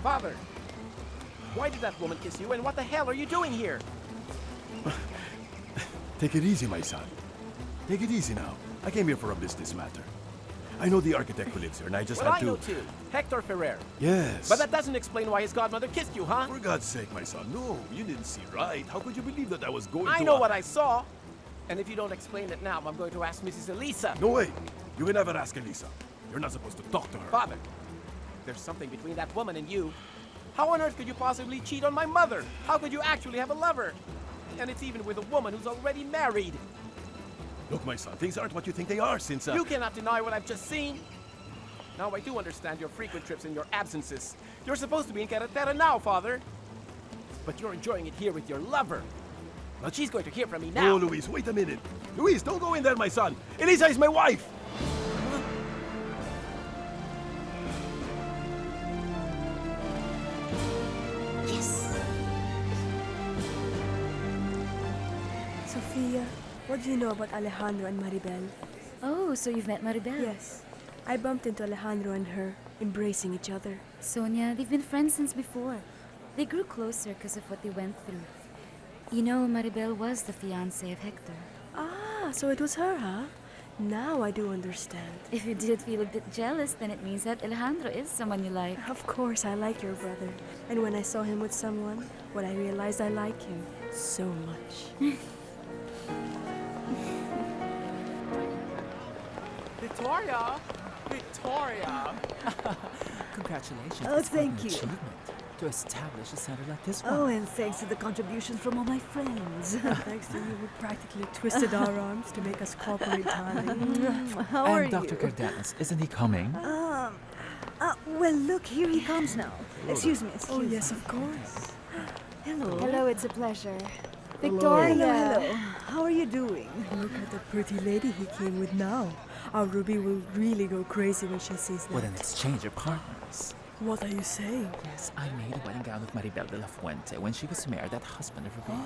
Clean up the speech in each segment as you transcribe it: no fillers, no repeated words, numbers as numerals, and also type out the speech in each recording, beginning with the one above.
Father, why did that woman kiss you, and what the hell are you doing here? Take it easy, my son. Take it easy now. I came here for a business matter. I know the architect who lives here, and I just Well, had I to... know too. Hector Ferrer. Yes. But that doesn't explain why his godmother kissed you, huh? For God's sake, my son, no, you didn't see right. How could you believe that I was going to... I know what I saw. And if you don't explain it now, I'm going to ask Mrs. Elisa. No way. You will never ask Elisa. You're not supposed to talk to her. Father, there's something between that woman and you. How on earth could you possibly cheat on my mother? How could you actually have a lover? And it's even with a woman who's already married. Look, my son, things aren't what you think they are since... You cannot deny what I've just seen. Now I do understand your frequent trips and your absences. You're supposed to be in Carretera now, Father. But you're enjoying it here with your lover. Well, she's going to hear from me now. Oh, Luis, wait a minute. Luis, don't go in there, my son. Elisa is my wife. Yes! Sophia, what do you know about Alejandro and Maribel? Oh, so you've met Maribel? Yes. I bumped into Alejandro and her, embracing each other. Sonia, they've been friends since before. They grew closer because of what they went through. You know, Maribel was the fiancée of Hector. Ah, so it was her, huh? Now I do understand. If you did feel a bit jealous, then it means that Alejandro is someone you like. Of course, I like your brother. And when I saw him with someone, well, I realized I like him so much. Victoria! Victoria! Congratulations. Oh, it's quite an thank you. achievement to establish a center like this one. Oh, and thanks to the contributions from all my friends. Thanks to you, we practically twisted our arms to make us cooperate, darling. How are And Dr. you? Cardenas, isn't he coming? Well, look, here he comes now. Excuse me, excuse Oh, me. yes, of course. Hello. Hello, it's a pleasure. Hello, Victoria! hello. How are you doing? Look at the pretty lady he came with now. Our Ruby will really go crazy when she sees that. What an exchange of partners. What are you saying? Yes, I made a wedding gown with Maribel de la Fuente when she was married that husband of Rubi.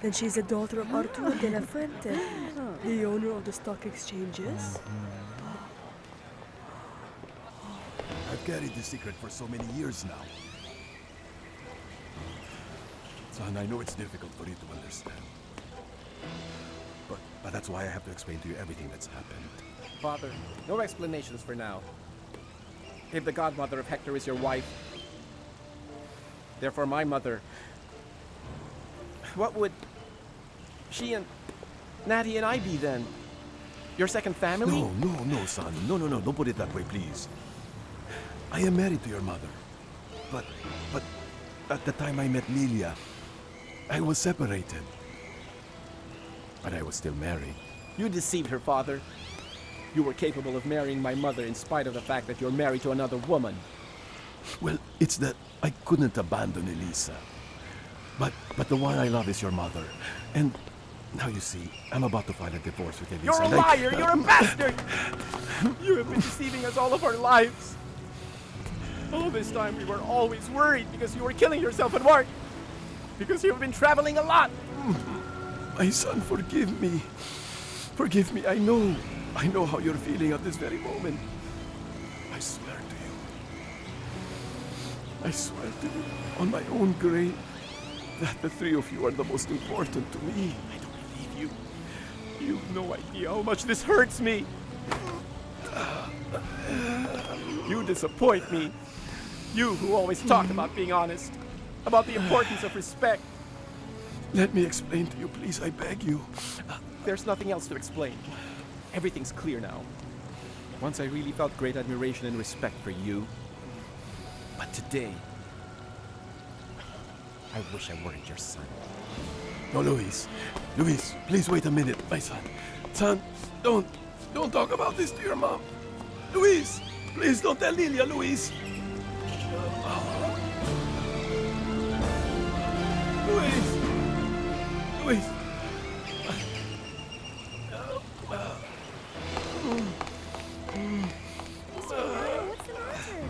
Then she's the daughter of Arturo de la Fuente, the owner of the stock exchanges. I've carried this secret for so many years now. Son, I know it's difficult for you to understand. But that's why I have to explain to you everything that's happened. Father, no explanations for now. If the godmother of Hector is your wife, therefore my mother, what would she and Natty and I be then? Your second family? No, son. No, don't put it that way, please. I am married to your mother. But at the time I met Lilia, I was separated. But I was still married. You deceived her, Father. You were capable of marrying my mother in spite of the fact that you're married to another woman. Well, it's that I couldn't abandon Elisa. But the one I love is your mother. And now you see, I'm about to file a divorce with Elisa. You're a liar! You're a bastard! You have been deceiving us all of our lives. All this time we were always worried because you were killing yourself at work. Because you've been traveling a lot. My son, forgive me. Forgive me. I know how you're feeling at this very moment. I swear to you. I swear to you, on my own grave, that the three of you are the most important to me. I don't believe you. You've no idea how much this hurts me. You disappoint me. You who always talked about being honest, about the importance of respect. Let me explain to you, please, I beg you. There's nothing else to explain. Everything's clear now. Once I really felt great admiration and respect for you. But today, I wish I weren't your son. No, Luis. Luis, please wait a minute, my son. Son, don't talk about this to your mom. Luis, please don't tell Lilia, Luis. Luis. Luis. What's the matter?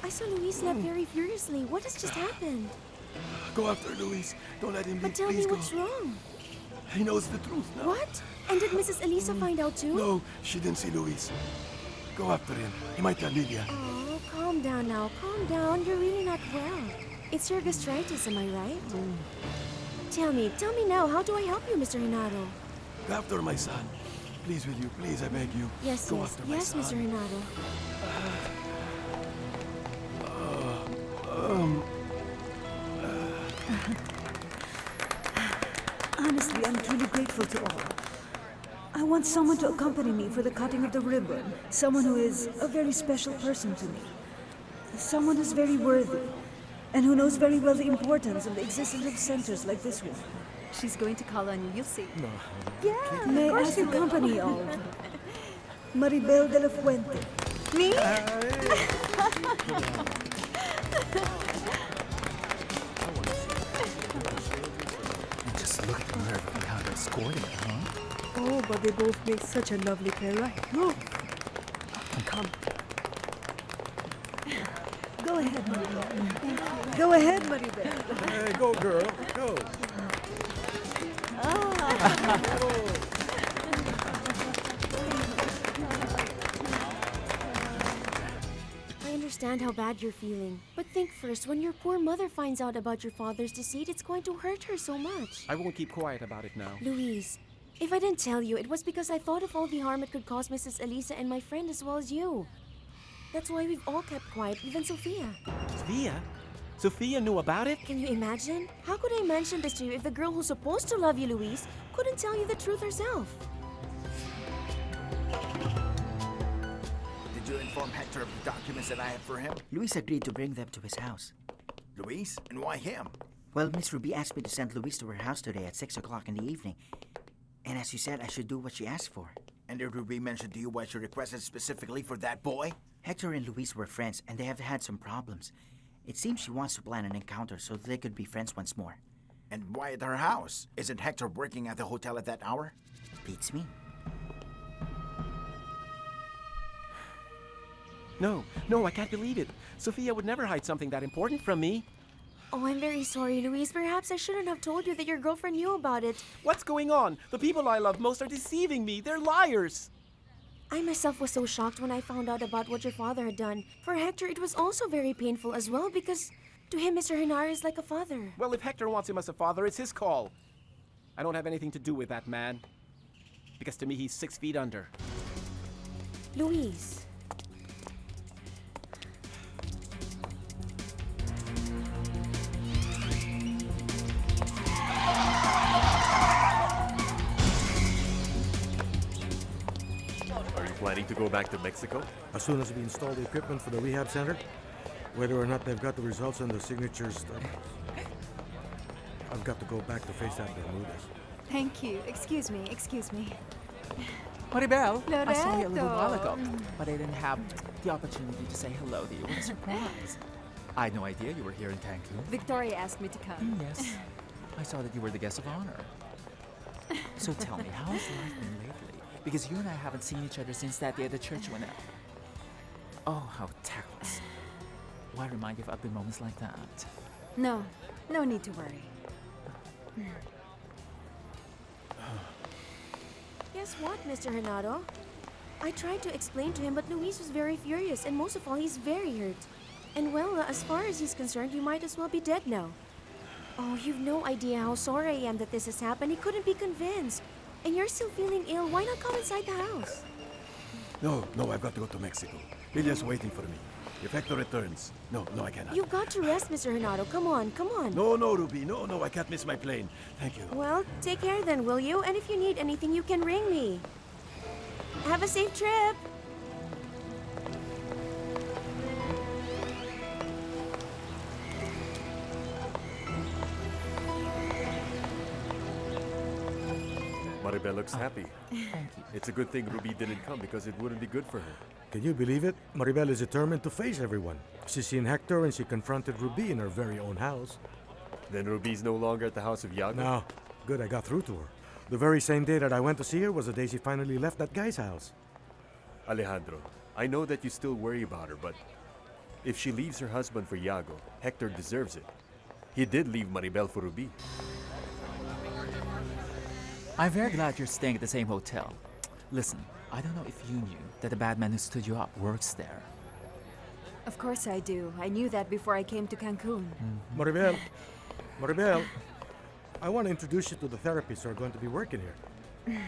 I saw Luis laugh very furiously. What has just happened? Go after Luis. Don't let him leave. But tell Please me go. what's wrong. He knows the truth now. What? And did Mrs. Elisa find out too? No, she didn't see Luis. Go after him. He might tell Lilia. Oh, calm calm down now. Calm down. You're really not well. It's your gastritis, am I right? Tell me now, how do I help you, Mr. Renato? Go after my son. Please, will you? Please, I beg you. Yes, Go yes, after my yes, son. Mr. Renato. Honestly, I'm truly grateful to all. I want someone to accompany me for the cutting of the ribbon. Someone who is a very special person to me. Someone who's very worthy. And who knows very well the importance of the existence of centers like this one. She's going to call on you, you'll see. No. Yeah, may I ask the company of Maribel de la Fuente. Me? Just look at the nerve of how they're escorting it, huh? Oh, but they both make such a lovely pair, right? No. Come. Go ahead, Maribel. Go ahead, Maribel. Hey, go, girl. Go. I understand how bad you're feeling. But think first, when your poor mother finds out about your father's deceit, it's going to hurt her so much. I won't keep quiet about it now. Louise, if I didn't tell you, it was because I thought of all the harm it could cause Mrs. Elisa and my friend as well as you. That's why we've all kept quiet, even Sophia. Sophia? Sophia knew about it? Can you imagine? How could I mention this to you if the girl who's supposed to love you, Louise, couldn't tell you the truth herself? Did you inform Hector of the documents that I had for him? Luis agreed to bring them to his house. Luis? And why him? Well, Miss Ruby asked me to send Luis to her house today at 6 o'clock in the evening. And as you said, I should do what she asked for. And did Ruby mention to you what she requested specifically for that boy? Hector and Luis were friends, and they have had some problems. It seems she wants to plan an encounter so they could be friends once more. And why at her house? Isn't Hector working at the hotel at that hour? Beats me. No, I can't believe it. Sophia would never hide something that important from me. Oh, I'm very sorry, Louise. Perhaps I shouldn't have told you that your girlfriend knew about it. What's going on? The people I love most are deceiving me. They're liars. I myself was so shocked when I found out about what your father had done. For Hector, it was also very painful as well because to him, Mr. Henare is like a father. Well, if Hector wants him as a father, it's his call. I don't have anything to do with that man. Because to me, he's 6 feet under. Louise. Planning to go back to Mexico? As soon as we install the equipment for the rehab center, whether or not they've got the results and the signatures, I've got to go back to face that Bermudez. Thank you. Excuse me. Maribel, I saw you a little while Loreto. ago, but I didn't have the opportunity to say hello to you. What a surprise. I had no idea you were here in Cancun. Victoria asked me to come. Yes. I saw that you were the guest of honor. So tell me, how has life been lately? Because you and I haven't seen each other since that day at the church went out. Oh, how tactless. Why remind you of ugly moments like that? No need to worry. Guess what, Mr. Renato? I tried to explain to him, but Luis was very furious, and most of all, he's very hurt. And well, as far as he's concerned, you might as well be dead now. Oh, you've no idea how sorry I am that this has happened. He couldn't be convinced. And you're still feeling ill. Why not come inside the house? No, I've got to go to Mexico. Lilia's waiting for me. If Hector returns, no, I cannot. You've got to rest, Mr. Renato. Come on. No, Ruby, no, I can't miss my plane. Thank you. Well, take care then, will you? And if you need anything, you can ring me. Have a safe trip. Maribel looks happy. Thank you. It's a good thing Ruby didn't come because it wouldn't be good for her. Can you believe it? Maribel is determined to face everyone. She's seen Hector and she confronted Ruby in her very own house. Then Ruby's no longer at the house of Yago? No. Good, I got through to her. The very same day that I went to see her was the day she finally left that guy's house. Alejandro, I know that you still worry about her, but if she leaves her husband for Yago, Hector deserves it. He did leave Maribel for Ruby. I'm very glad you're staying at the same hotel. Listen, I don't know if you knew that the bad man who stood you up works there. Of course I do. I knew that before I came to Cancun. Maribel, Maribel, I want to introduce you to the therapists who are going to be working here.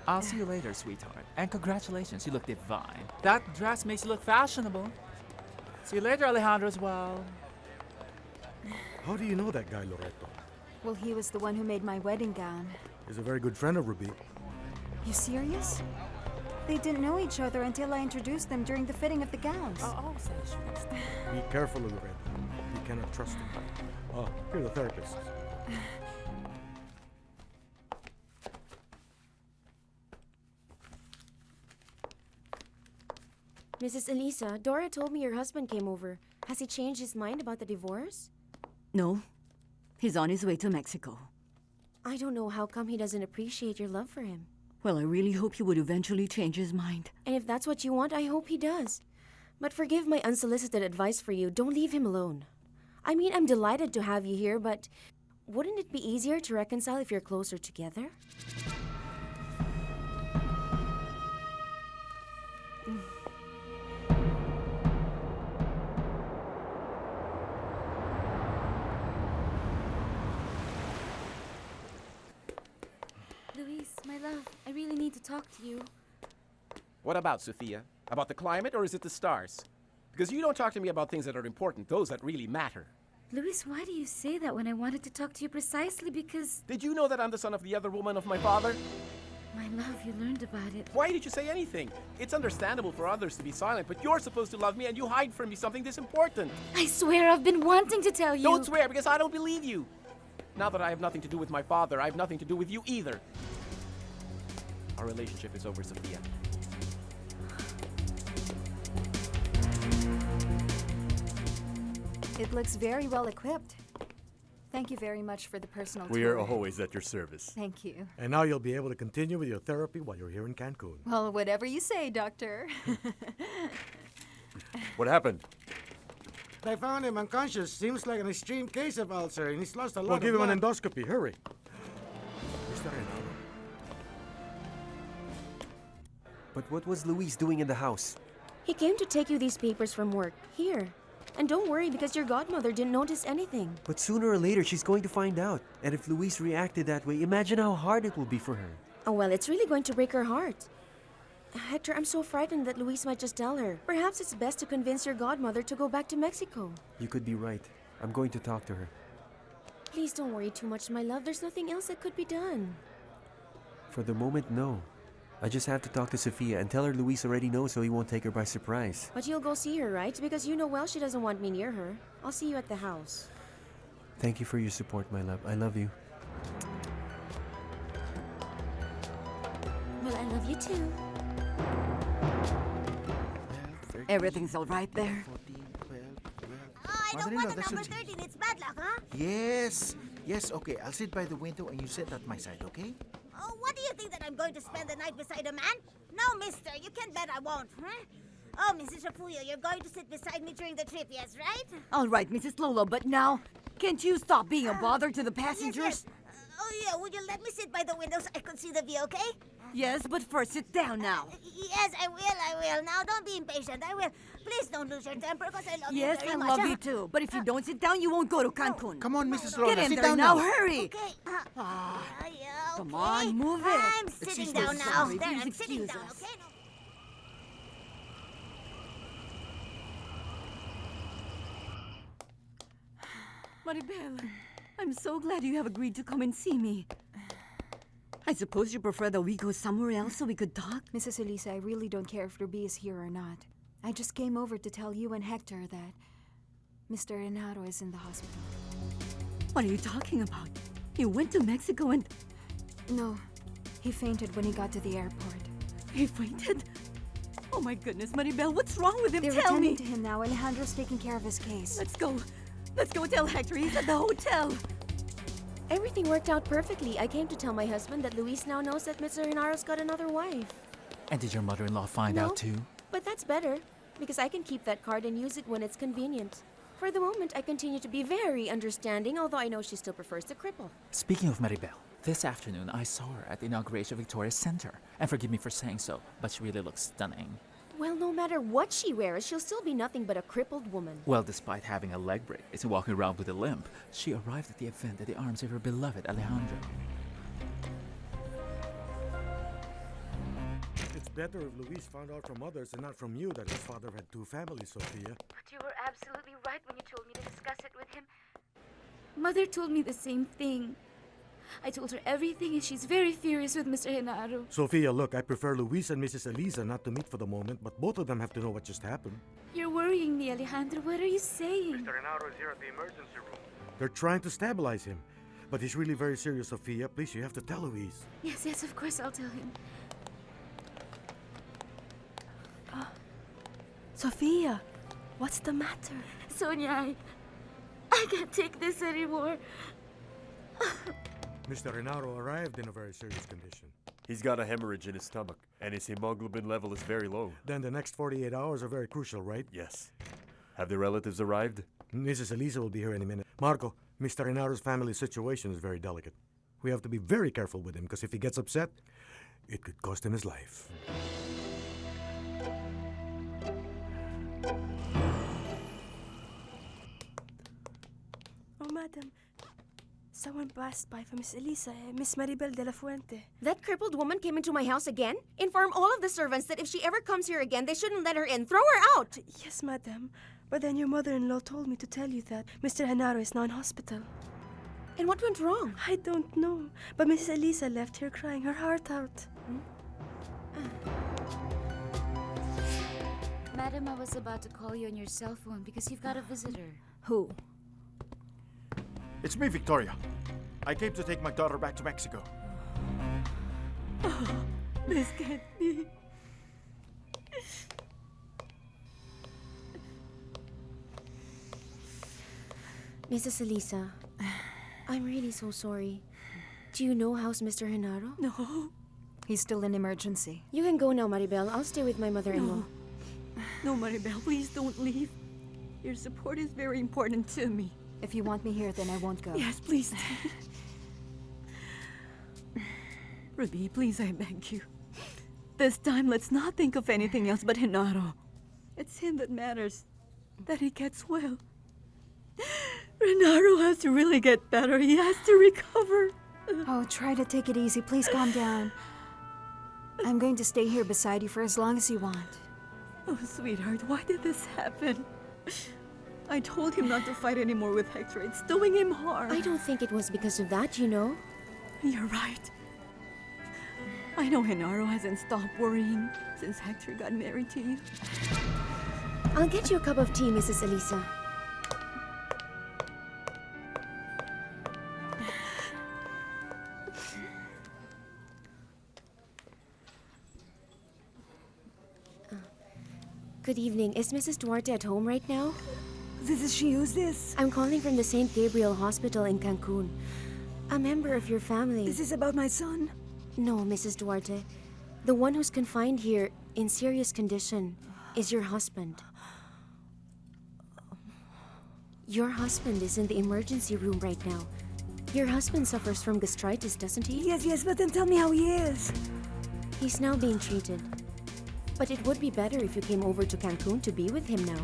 I'll see you later, sweetheart. And congratulations, you look divine. That dress makes you look fashionable. See you later, Alejandro, as well. How do you know that guy, Loreto? Well, he was the one who made my wedding gown. He's a very good friend of Ruby. You serious? They didn't know each other until I introduced them during the fitting of the gowns. I'll say she next time. Be careful, Loreto. You cannot trust him. Oh, here are the therapists. Mrs. Elisa, Dora told me your husband came over. Has he changed his mind about the divorce? No. He's on his way to Mexico. I don't know how come he doesn't appreciate your love for him. Well, I really hope he would eventually change his mind. And if that's what you want, I hope he does. But forgive my unsolicited advice for you. Don't leave him alone. I mean, I'm delighted to have you here, but wouldn't it be easier to reconcile if you're closer together? Luis, my love, I really need to talk to you. What about, Sophia? About the climate, or is it the stars? Because you don't talk to me about things that are important, those that really matter. Luis, why do you say that when I wanted to talk to you precisely because... Did you know that I'm the son of the other woman of my father? My love, you learned about it. Why did you say anything? It's understandable for others to be silent, but you're supposed to love me and you hide from me something this important. I swear I've been wanting to tell you. Don't swear, because I don't believe you. Now that I have nothing to do with my father, I have nothing to do with you either. Our relationship is over, Sophia. It looks very well equipped. Thank you very much for the personal We tour. are always at your service. Thank you. And now you'll be able to continue with your therapy while you're here in Cancun. Well, whatever you say, Doctor. What happened? They found him unconscious. Seems like an extreme case of ulcer, and he's lost a lot We'll of give him blood. an endoscopy. Hurry. Mr. Renato. But what was Luis doing in the house? He came to take you these papers from work. Here. And don't worry, because your godmother didn't notice anything. But sooner or later, she's going to find out. And if Luis reacted that way, imagine how hard it will be for her. Oh, well, it's really going to break her heart. Hector, I'm so frightened that Luis might just tell her. Perhaps it's best to convince your godmother to go back to Mexico. You could be right. I'm going to talk to her. Please don't worry too much, my love. There's nothing else that could be done. For the moment, no. I just have to talk to Sophia and tell her Luis already knows so he won't take her by surprise. But you'll go see her, right? Because you know well she doesn't want me near her. I'll see you at the house. Thank you for your support, my love. I love you. Well, I love you too. Everything's all right there? I don't want a number 13. It's bad luck, huh? Yes. Yes, okay. I'll sit by the window and you sit at my side, okay? Oh, what do you think that I'm going to spend the night beside a man? No, mister. You can bet I won't, huh? Oh, Mrs. Rafuyo, you're going to sit beside me during the trip, yes, right? All right, Mrs. Lolo, but now, can't you stop being a bother to the passengers? Yes. Oh, yeah, would you let me sit by the window so I could see the view, okay? Yes, but first sit down now. Yes, I will. Now, don't be impatient. I will. Please don't lose your temper because I love Yes, you very I much. love you too. But if you don't sit down, you won't go to Cancun. Come on, Mrs. Lola, Get in sit there down now, now. hurry. Okay. Come on, move it. I'm sitting down now. Sorry, There, please I'm sitting excuse down, us. okay? Maribel, I'm so glad you have agreed to come and see me. I suppose you prefer that we go somewhere else so we could talk? Mrs. Elisa, I really don't care if Ruby is here or not. I just came over to tell you and Hector that Mr. Renato is in the hospital. What are you talking about? You went to Mexico and... No, he fainted when he got to the airport. He fainted? Oh my goodness, Maribel, what's wrong with him? They're Tell me. attending to him now. Alejandro's taking care of his case. Let's go. Let's go tell Hector he's at the hotel. Everything worked out perfectly. I came to tell my husband that Luis now knows that Mr. Renaro's got another wife. And did your mother-in-law find out too? But that's better, because I can keep that card and use it when it's convenient. For the moment, I continue to be very understanding, although I know she still prefers the cripple. Speaking of Maribel, this afternoon I saw her at the inauguration of Victoria's Center. And forgive me for saying so, but she really looks stunning. Well, no matter what she wears, she'll still be nothing but a crippled woman. Well, despite having a leg brace and walking around with a limp, she arrived at the event at the arms of her beloved Alejandro. It's better if Luis found out from others and not from you that his father had two families, Sophia. But you were absolutely right when you told me to discuss it with him. Mother told me the same thing. I told her everything and she's very furious with Mr. Genaro. Sophia, look, I prefer Luis and Mrs. Elisa not to meet for the moment, but both of them have to know what just happened. You're worrying me, Alejandro. What are you saying? Mr. Genaro is here at the emergency room. They're trying to stabilize him. But he's really very serious, Sophia. Please, you have to tell Luis. Yes, of course I'll tell him. Sophia, what's the matter? Sonia, I can't take this anymore. Mr. Genaro arrived in a very serious condition. He's got a hemorrhage in his stomach, and his hemoglobin level is very low. Then the next 48 hours are very crucial, right? Yes. Have the relatives arrived? Mrs. Elisa will be here any minute. Marco, Mr. Genaro's family situation is very delicate. We have to be very careful with him, because if he gets upset, it could cost him his life. Oh, madam. Someone passed by for Miss Elisa, Miss Maribel de la Fuente. That crippled woman came into my house again? Inform all of the servants that if she ever comes here again, they shouldn't let her in. Throw her out! Yes, madam. But then your mother-in-law told me to tell you that Mr. Genaro is now in hospital. And what went wrong? I don't know. But Mrs. Elisa left here crying her heart out. Madam, I was about to call you on your cell phone because you've got a visitor. Who? It's me, Victoria. I came to take my daughter back to Mexico. Oh, this can't be. Mrs. Elisa, I'm really so sorry. Do you know how's Mr. Genaro? No. He's still in emergency. You can go now, Maribel. I'll stay with my mother-in-law. No, Maribel, please don't leave. Your support is very important to me. If you want me here, then I won't go. Yes, please stay. Ruby, please, I beg you. This time, let's not think of anything else but Genaro. It's him that matters. That he gets well. Genaro has to really get better. He has to recover. Oh, try to take it easy. Please calm down. I'm going to stay here beside you for as long as you want. Oh, sweetheart, why did this happen? I told him not to fight anymore with Hector. It's doing him harm. I don't think it was because of that, you know. You're right. I know Genaro hasn't stopped worrying since Hector got married to you. I'll get you a cup of tea, Mrs. Elisa. Good evening. Is Mrs. Duarte at home right now? This is she. Who's this? I'm calling from the St. Gabriel Hospital in Cancun. A member of your family. Is this about my son? No, Mrs. Duarte. The one who's confined here in serious condition is your husband. Your husband is in the emergency room right now. Your husband suffers from gastritis, doesn't he? Yes, but then tell me how he is. He's now being treated. But it would be better if you came over to Cancun to be with him now.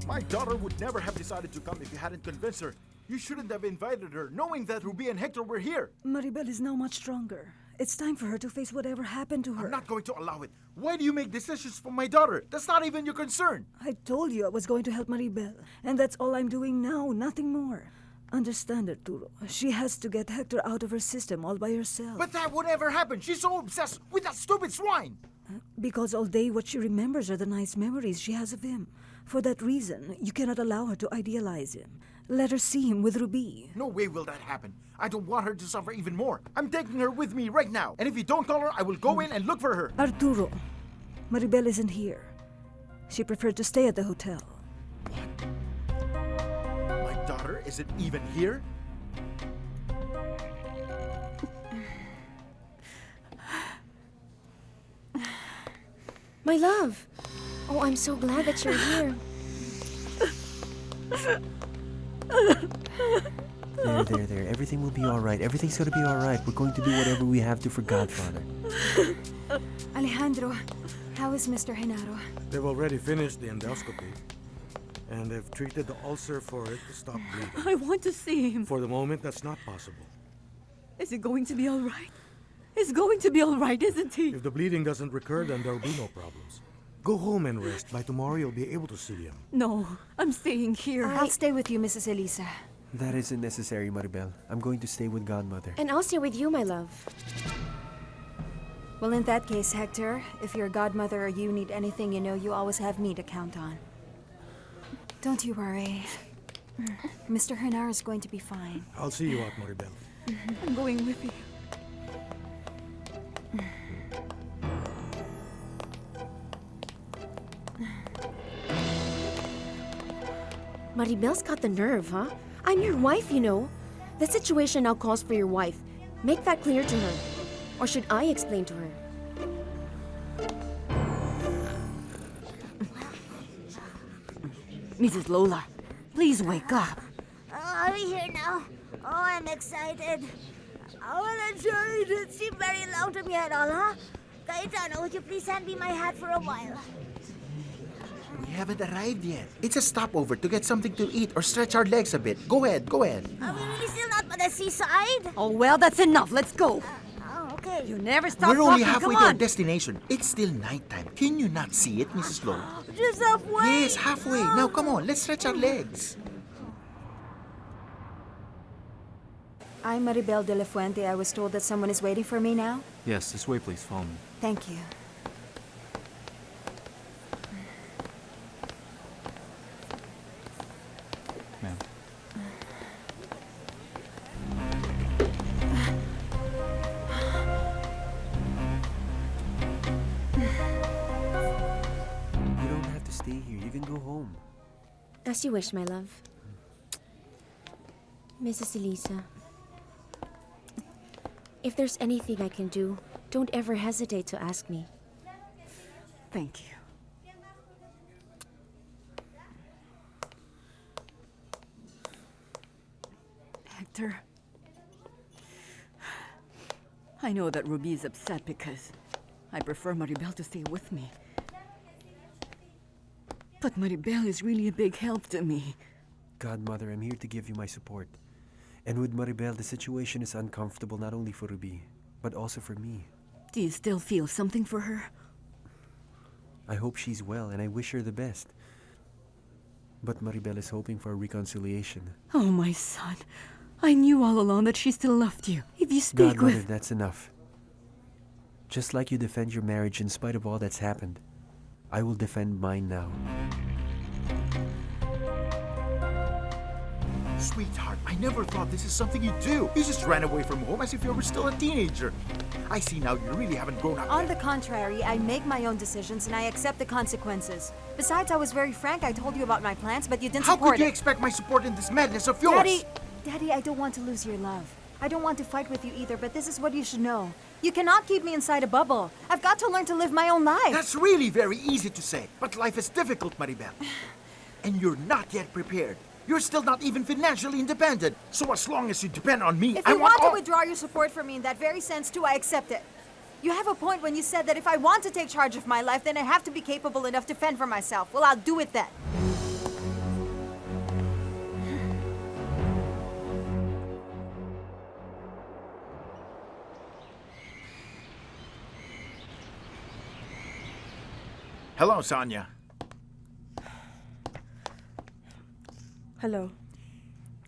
My daughter would never have decided to come if you hadn't convinced her. You shouldn't have invited her, knowing that Ruby and Hector were here. Maribel is now much stronger. It's time for her to face whatever happened to her. I'm not going to allow it. Why do you make decisions for my daughter? That's not even your concern. I told you I was going to help Maribel, and that's all I'm doing now, nothing more. Understand, Arturo. She has to get Hector out of her system all by herself. But that would never happen. She's so obsessed with that stupid swine. Because all day what she remembers are the nice memories she has of him. For that reason, you cannot allow her to idealize him. Let her see him with Ruby. No way will that happen. I don't want her to suffer even more. I'm taking her with me right now. And if you don't call her, I will go in and look for her. Arturo, Maribel isn't here. She preferred to stay at the hotel. My daughter isn't even here? My love! Oh, I'm so glad that you're here. There. Everything will be all right. Everything's gonna be all right. We're going to do whatever we have to for Godfather. Alejandro, how is Mr. Genaro? They've already finished the endoscopy, and they've treated the ulcer for it to stop bleeding. I want to see him. For the moment, that's not possible. Is he going to be all right? He's going to be all right, isn't he? If the bleeding doesn't recur, then there'll be no problems. Go home and rest. By tomorrow, you'll be able to see him. No, I'm staying here. I'll stay with you, Mrs. Elisa. That isn't necessary, Maribel. I'm going to stay with Godmother. And I'll stay with you, my love. Well, in that case, Hector, if your godmother or you need anything, you know you always have me to count on. Don't you worry. Mr. Genaro is going to be fine. I'll see you out, Maribel. I'm going with you. Maribel's got the nerve, huh? I'm your wife, you know. The situation now calls for your wife. Make that clear to her. Or should I explain to her? Mrs. Lola, please wake up. Are we here now? Oh, I'm excited. Oh, well, enjoy it. It seemed very long to me at all, huh? Cayetano, would you please hand me my hat for a while? We haven't arrived yet. It's a stopover to get something to eat or stretch our legs a bit. Go ahead, go ahead. Are we really still not by the seaside? Oh, well, that's enough. Let's go. Oh, okay. You never stop We're only talking. halfway Come to our on. destination. It's still nighttime. Can you not see it, Mrs. Lowe? Just halfway. Yes, halfway. Now, come on. Let's stretch our legs. I'm Maribel de la Fuente. I was told that someone is waiting for me now. Yes, this way, please. Follow me. Thank you. Ma'am. You don't have to stay here. You can go home. As you wish, my love. Mrs. Elisa, if there's anything I can do, don't ever hesitate to ask me. Thank you. Hector, I know that Ruby is upset because I prefer Maribel to stay with me. But Maribel is really a big help to me. Godmother, I'm here to give you my support. And with Maribel, the situation is uncomfortable not only for Ruby, but also for me. Do you still feel something for her? I hope she's well, and I wish her the best. But Maribel is hoping for a reconciliation. Oh, my son. I knew all along that she still loved you. If you speak Godmother, with... that's enough. Just like you defend your marriage in spite of all that's happened, I will defend mine now. Sweetheart, I never thought this is something you do. You just ran away from home as if you were still a teenager. I see now you really haven't grown up On yet. the contrary, I make my own decisions and I accept the consequences. Besides, I was very frank. I told you about my plans, but you didn't How support could you it. expect my support in this madness of yours? Daddy, I don't want to lose your love. I don't want to fight with you either, but this is what you should know. You cannot keep me inside a bubble. I've got to learn to live my own life. That's really very easy to say, but life is difficult, Maribel. And you're not yet prepared. You're still not even financially independent. So as long as you depend on me, If I you want to all... withdraw your support from me in that very sense too, I accept it. You have a point when you said that if I want to take charge of my life, then I have to be capable enough to fend for myself. Well, I'll do it then. Hello, Sonia. Hello.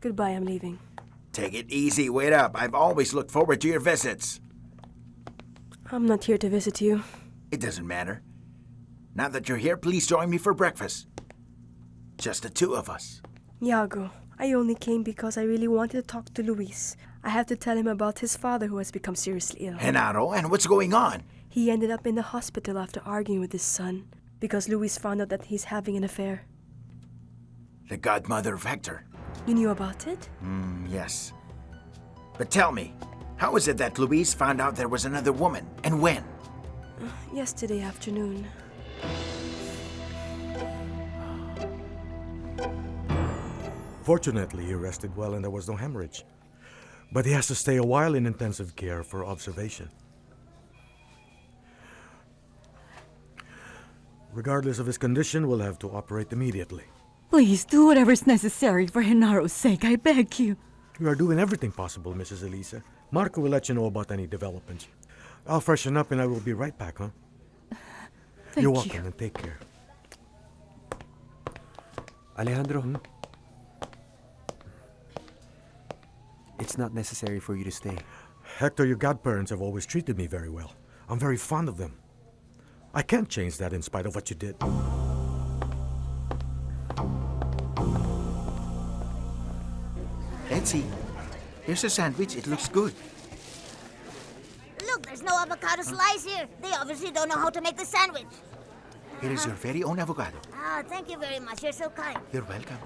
Goodbye, I'm leaving. Take it easy, wait up. I've always looked forward to your visits. I'm not here to visit you. It doesn't matter. Now that you're here, please join me for breakfast. Just the two of us. Iago, I only came because I really wanted to talk to Luis. I have to tell him about his father who has become seriously ill. Genaro, and what's going on? He ended up in the hospital after arguing with his son because Luis found out that he's having an affair. The godmother of Hector. You knew about it? Yes. But tell me, how is it that Luis found out there was another woman, and when? Yesterday afternoon. Fortunately, he rested well and there was no hemorrhage. But he has to stay a while in intensive care for observation. Regardless of his condition, we'll have to operate immediately. Please do whatever's necessary for Genaro's sake, I beg you. We are doing everything possible, Mrs. Elisa. Marco will let you know about any developments. I'll freshen up and I will be right back, huh? You're welcome and take care. Alejandro, it's not necessary for you to stay. Hector, your godparents have always treated me very well. I'm very fond of them. I can't change that in spite of what you did. Let's see. Here's a sandwich. It looks good. Look, there's no avocado slice here. They obviously don't know how to make the sandwich. Here is your very own avocado. Ah, thank you very much. You're so kind. You're welcome.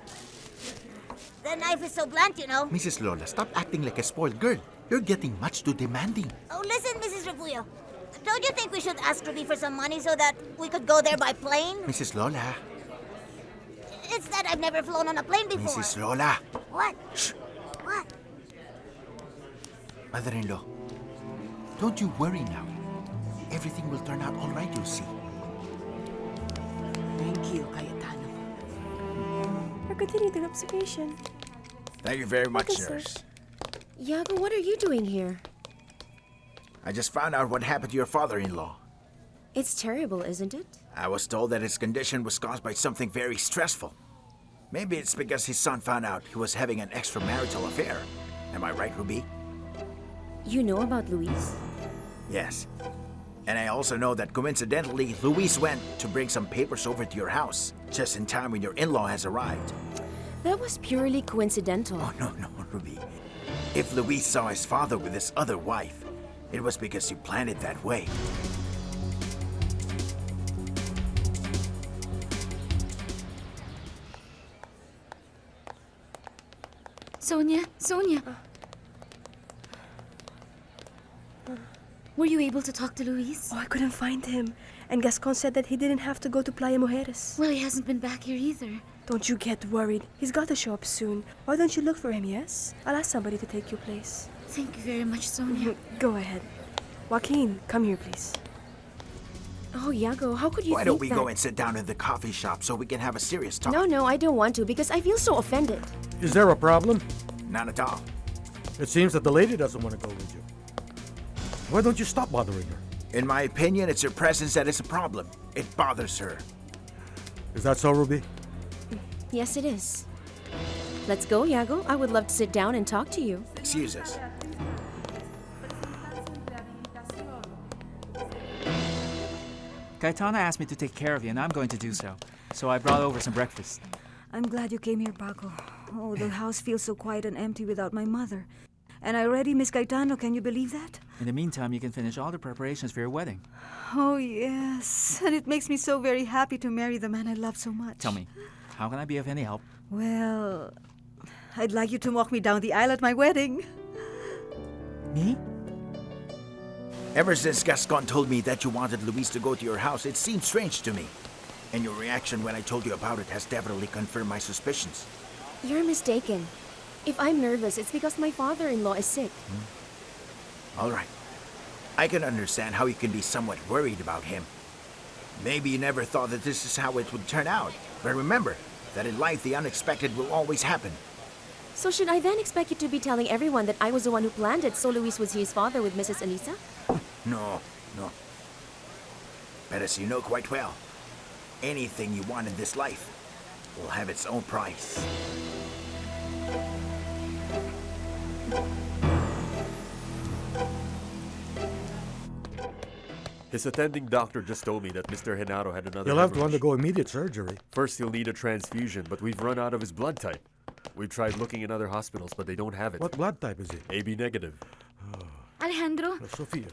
The knife is so blunt, you know. Mrs. Lola, stop acting like a spoiled girl. You're getting much too demanding. Oh, listen, Mrs. Refugio. Don't you think we should ask Ruby for some money so that we could go there by plane? Mrs. Lola. It's that I've never flown on a plane before. Mrs. Lola. What? Shh. What? Mother-in-law, don't you worry now. Everything will turn out all right, you'll see. Thank you, Cayetano. For continued observation. Thank you very much, What is sirs. Iago, what are you doing here? I just found out what happened to your father-in-law. It's terrible, isn't it? I was told that his condition was caused by something very stressful. Maybe it's because his son found out he was having an extramarital affair. Am I right, Ruby? You know about Luis? Yes. And I also know that coincidentally, Luis went to bring some papers over to your house, just in time when your in-law has arrived. That was purely coincidental. Oh, no, Ruby. If Luis saw his father with his other wife, it was because you planned it that way. Sonia. Were you able to talk to Luis? Oh, I couldn't find him. And Gascon said that he didn't have to go to Playa Mujeres. Well, he hasn't been back here either. Don't you get worried. He's got to show up soon. Why don't you look for him, yes? I'll ask somebody to take your place. Thank you very much, Sonia. Go ahead. Joaquin, come here, please. Oh, Iago, how could you Why think don't we that? go and sit down in the coffee shop so we can have a serious talk? No, I don't want to because I feel so offended. Is there a problem? None at all. It seems that the lady doesn't want to go with you. Why don't you stop bothering her? In my opinion, it's her presence that is a problem. It bothers her. Is that so, Ruby? Yes, it is. Let's go, Iago. I would love to sit down and talk to you. Excuse us. Cayetana asked me to take care of you, and I'm going to do so. So I brought over some breakfast. I'm glad you came here, Paco. Oh, the house feels so quiet and empty without my mother. And I already miss Cayetano, can you believe that? In the meantime, you can finish all the preparations for your wedding. Oh, yes. And it makes me so very happy to marry the man I love so much. Tell me, how can I be of any help? Well, I'd like you to walk me down the aisle at my wedding. Me? Ever since Gascon told me that you wanted Luis to go to your house, it seemed strange to me. And your reaction when I told you about it has definitely confirmed my suspicions. You're mistaken. If I'm nervous, it's because my father-in-law is sick. All right. I can understand how you can be somewhat worried about him. Maybe you never thought that this is how it would turn out. But remember that in life, the unexpected will always happen. So should I then expect you to be telling everyone that I was the one who planned it so Luis would see his father with Mrs. Elisa? No. But as you know quite well, anything you want in this life will have its own price. His attending doctor just told me that Mr. Genaro had another He'll have to hemorrhage. undergo immediate surgery. First, he'll need a transfusion, but we've run out of his blood type. We've tried looking in other hospitals, but they don't have it. What blood type is he? AB negative. Alejandro, Sophia.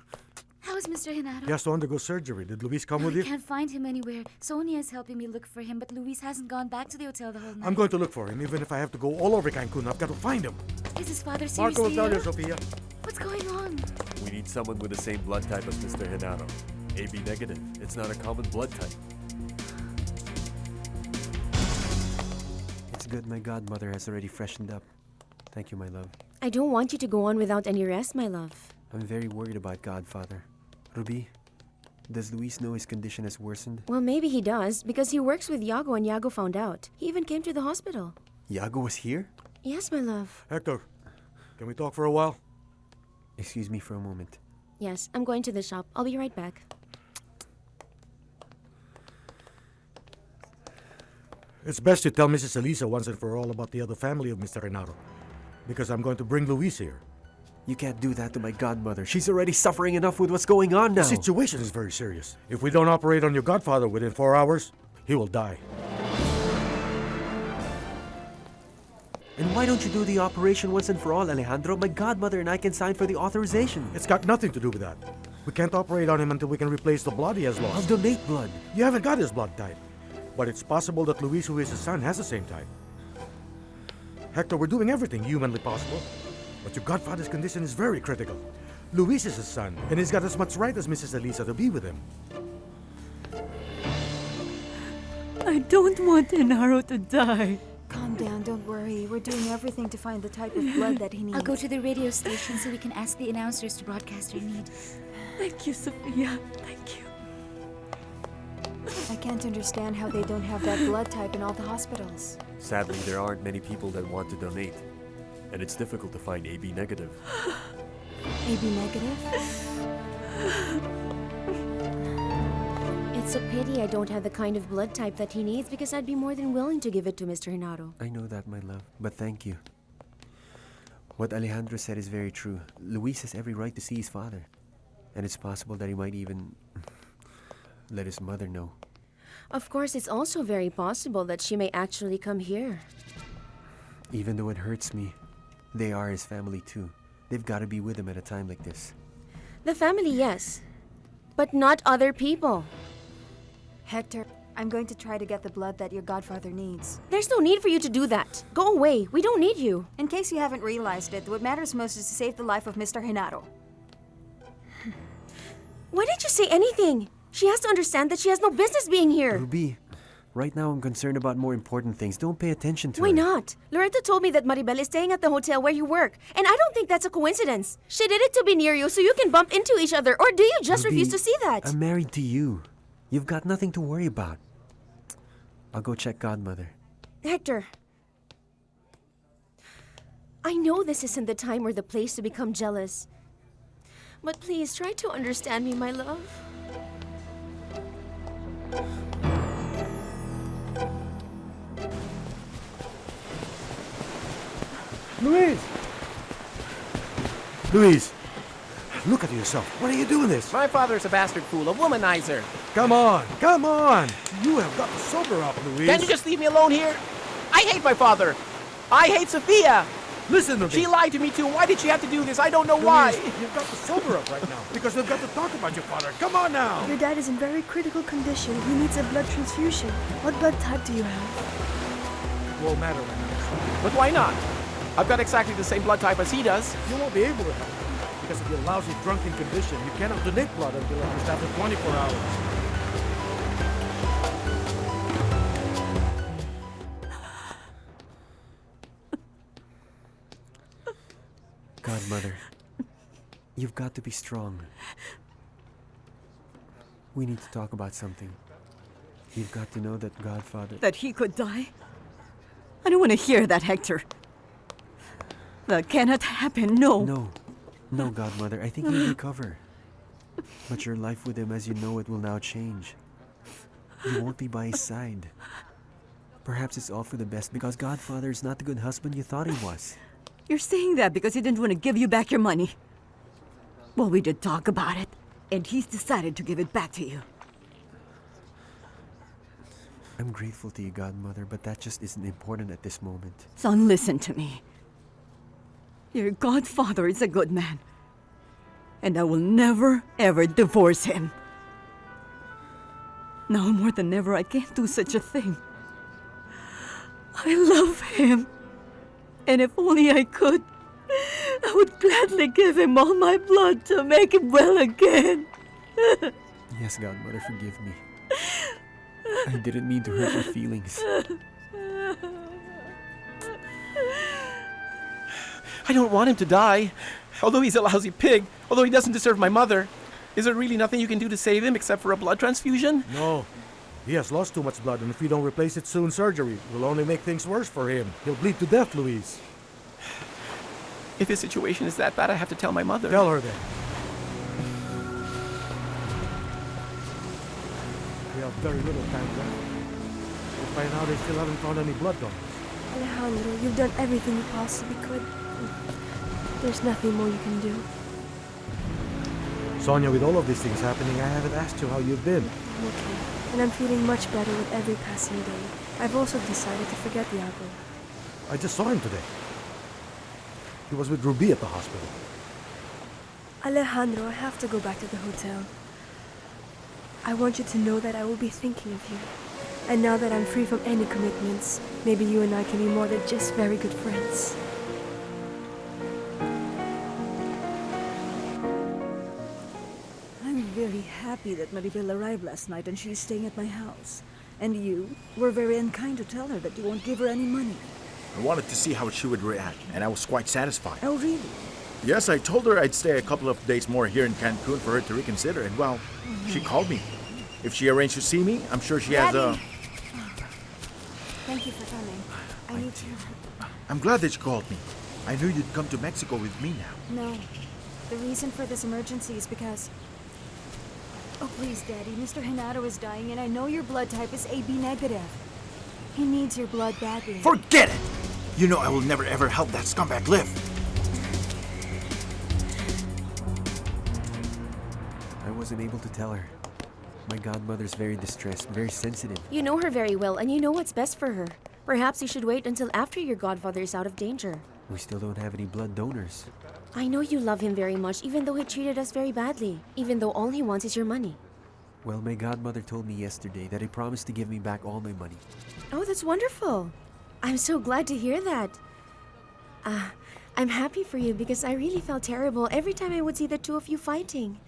how is Mr. Genaro? He has to undergo surgery. Did Luis come with I you? can't find him anywhere. Sonia is helping me look for him, but Luis hasn't gone back to the hotel the whole night. I'm going to look for him, even if I have to go all over Cancun. I've got to find him. Is his father Marco will seriously tell you, ill? Sophia. What's going on? We need someone with the same blood type as Mr. Genaro. AB negative. It's not a common blood type. It's good my godmother has already freshened up. Thank you, my love. I don't want you to go on without any rest, my love. I'm very worried about Godfather. Ruby, Does Luis know his condition has worsened? Well, maybe he does, because he works with Yago and Yago found out. He even came to the hospital. Yago was here? Yes, my love. Hector, can we talk for a while? Excuse me for a moment. Yes, I'm going to the shop. I'll be right back. It's best you tell Mrs. Elisa once and for all about the other family of Mr. Renato, because I'm going to bring Luis here. You can't do that to my godmother. She's already suffering enough with what's going on now. The situation is very serious. If we don't operate on your godfather within 4 hours, he will die. And why don't you do the operation once and for all, Alejandro? My godmother and I can sign for the authorization. It's got nothing to do with that. We can't operate on him until we can replace the blood he has lost. I'll donate blood. You haven't got his blood type. But it's possible that Luis, who is his son, has the same type. Hector, we're doing everything humanly possible. But your godfather's condition is very critical. Luis is his son, and he's got as much right as Mrs. Elisa to be with him. I don't want Genaro to die. Calm down, don't worry. We're doing everything to find the type of blood that he needs. I'll go to the radio station so we can ask the announcers to broadcast our need. Thank you, Sophia. Thank you. I can't understand how they don't have that blood type in all the hospitals. Sadly, there aren't many people that want to donate. And it's difficult to find AB negative. AB negative? It's a pity I don't have the kind of blood type that he needs, because I'd be more than willing to give it to Mr. Renato. I know that, my love, but thank you. What Alejandro said is very true. Luis has every right to see his father. And it's possible that he might even let his mother know. Of course, it's also very possible that she may actually come here. Even though it hurts me, they are his family too. They've got to be with him at a time like this. The family, yes. But not other people. Hector, I'm going to try to get the blood that your godfather needs. There's no need for you to do that. Go away. We don't need you. In case you haven't realized it, what matters most is to save the life of Mr. Renato. Why didn't you say anything? She has to understand that she has no business being here. Ruby, right now I'm concerned about more important things. Don't pay attention to her. Why not? Loreto told me that Maribel is staying at the hotel where you work, and I don't think that's a coincidence. She did it to be near you so you can bump into each other, or do you just Ruby, refuse to see that? I'm married to you. You've got nothing to worry about. I'll go check godmother. Hector, I know this isn't the time or the place to become jealous. But please try to understand me, my love. Luis! Luis! Look at yourself. What are you doing this? My father's a bastard fool, a womanizer. Come on! Come on! You have got to sober up, Luis. Can you just leave me alone here? I hate my father. I hate Sophia. Listen to me. She lied to me too. Why did she have to do this? I don't know Luis, why. You've got to sober up right now, because we've got to talk about your father. Come on now! Your dad is in very critical condition. He needs a blood transfusion. What blood type do you have? It won't matter right now. But why not? I've got exactly the same blood type as he does. You won't be able to help him, because of your lousy drunken condition. You cannot donate blood until at least after 24 hours. Godmother, you've got to be strong. We need to talk about something. You've got to know that Godfather... That he could die? I don't want to hear that, Hector. That cannot happen, no. No, Godmother, I think he'll recover. But your life with him as you know it will now change. You won't be by his side. Perhaps it's all for the best because Godfather is not the good husband you thought he was. You're saying that because he didn't want to give you back your money. Well, we did talk about it, and he's decided to give it back to you. I'm grateful to you, Godmother, but that just isn't important at this moment. Son, listen to me. Your godfather is a good man, and I will never, ever divorce him. Now more than ever, I can't do such a thing. I love him. And if only I could, I would gladly give him all my blood to make him well again. Yes, Godmother, forgive me. I didn't mean to hurt your feelings. I don't want him to die. Although he's a lousy pig, although he doesn't deserve my mother. Is there really nothing you can do to save him except for a blood transfusion? No. He has lost too much blood, and if we don't replace it soon, surgery will only make things worse for him. He'll bleed to death, Louise. If his situation is that bad, I have to tell my mother. Tell her then. We have very little time left. But by now, they still haven't found any blood donors. Alejandro, you've done everything you possibly could. There's nothing more you can do. Sonia, with all of these things happening, I haven't asked you how you've been. I'm okay, and I'm feeling much better with every passing day. I've also decided to forget Iago. I just saw him today. He was with Rubi at the hospital. Alejandro, I have to go back to the hotel. I want you to know that I will be thinking of you. And now that I'm free from any commitments, maybe you and I can be more than just very good friends. I'm very happy that Maribel arrived last night and she's staying at my house. And you were very unkind to tell her that you won't give her any money. I wanted to see how she would react, and I was quite satisfied. Oh, really? Yes, I told her I'd stay a couple of days more here in Cancun for her to reconsider, and well, she called me. If she arranged to see me, I'm sure she has a... Thank you for coming. I need to... I'm glad that you called me. I knew you'd come to Mexico with me now. No. The reason for this emergency is because... Oh, please, Daddy. Mr. Genaro is dying, and I know your blood type is AB negative. He needs your blood badly. Forget it! You know I will never ever help that scumbag live. I wasn't able to tell her. My godmother's very distressed, very sensitive. You know her very well, and you know what's best for her. Perhaps you should wait until after your godfather is out of danger. We still don't have any blood donors. I know you love him very much, even though he treated us very badly. Even though all he wants is your money. Well, my godmother told me yesterday that he promised to give me back all my money. Oh, that's wonderful. I'm so glad to hear that. I'm happy for you because I really felt terrible every time I would see the two of you fighting.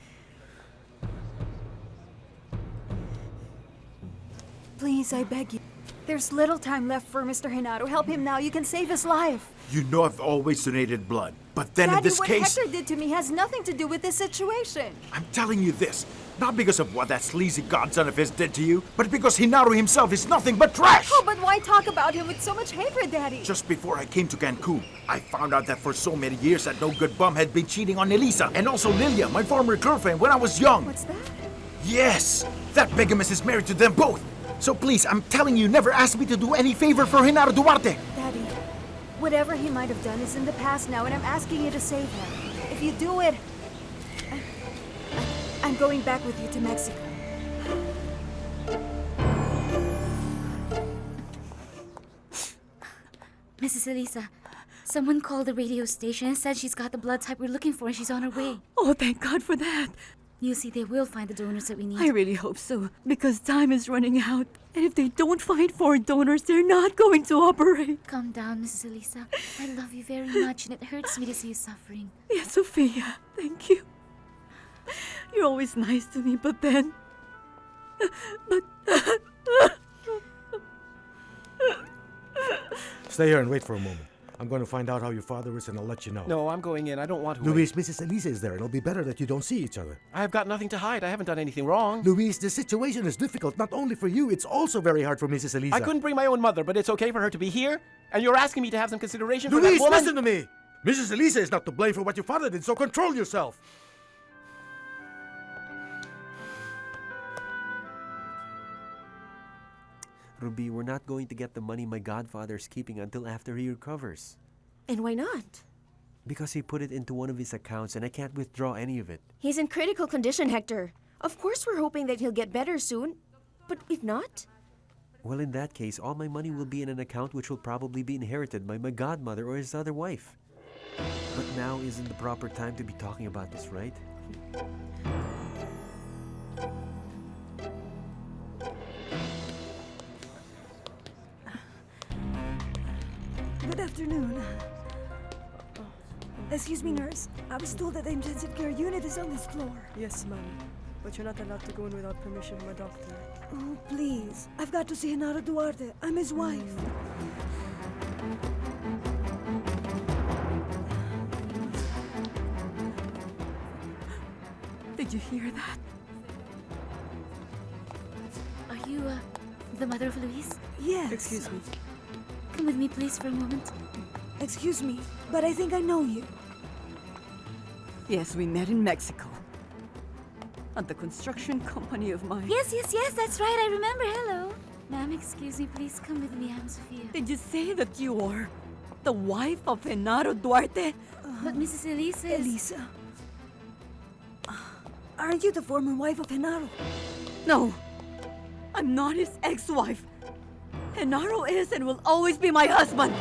Please, I beg you. There's little time left for Mr. Genaro. Help him now. You can save his life. You know I've always donated blood, but then Daddy, in this what case... Hector did to me has nothing to do with this situation. I'm telling you this, not because of what that sleazy godson of his did to you, but because Genaro himself is nothing but trash! Oh, but why talk about him with so much hatred, Daddy? Just before I came to Cancun, I found out that for so many years that no good bum had been cheating on Elisa, and also Lilia, my former girlfriend, when I was young. What's that? Yes! That bigamist is married to them both! So please, I'm telling you, never ask me to do any favor for Genaro Duarte! Daddy, whatever he might have done is in the past now, and I'm asking you to save him. If you do it, I'm going back with you to Mexico. Mrs. Elisa, someone called the radio station and said she's got the blood type we're looking for and she's on her way. Oh, thank God for that. You see, they will find the donors that we need. I really hope so, because time is running out. And if they don't find 4 donors, they're not going to operate. Calm down, Mrs. Elisa. I love you very much, and it hurts me to see you suffering. Yes, Sophia, thank you. You're always nice to me, but then... Stay here and wait for a moment. I'm going to find out how your father is and I'll let you know. No, I'm going in. I don't want to Luis, Mrs. Elisa is there. It'll be better that you don't see each other. I have got nothing to hide. I haven't done anything wrong. Luis, the situation is difficult not only for you, it's also very hard for Mrs. Elisa. I couldn't bring my own mother, but it's okay for her to be here? And you're asking me to have some consideration for Luis, that woman? listen to me! Mrs. Elisa is not to blame for what your father did, so control yourself! Ruby, we're not going to get the money my godfather's keeping until after he recovers. And why not? Because he put it into one of his accounts and I can't withdraw any of it. He's in critical condition, Hector. Of course we're hoping that he'll get better soon. But if not? Well, in that case, all my money will be in an account which will probably be inherited by my godmother or his other wife. But now isn't the proper time to be talking about this, right? Good afternoon. Excuse me, nurse. I was told that the intensive care unit is on this floor. Yes, ma'am. But you're not allowed to go in without permission from a doctor. Oh, please. I've got to see Genaro Duarte. I'm his wife. Thank Did you hear that? Are you, the mother of Luis? Yes. Excuse me. Come with me, please, for a moment. Excuse me, but I think I know you. Yes, we met in Mexico. At the construction company of mine. Yes, that's right. I remember. Hello. Ma'am, excuse me, please come with me. I'm Sophia. Did you say that you are the wife of Genaro Duarte? But Mrs. Elisa is... Elisa. Aren't you the former wife of Genaro? No. I'm not his ex-wife. Genaro is and will always be my husband.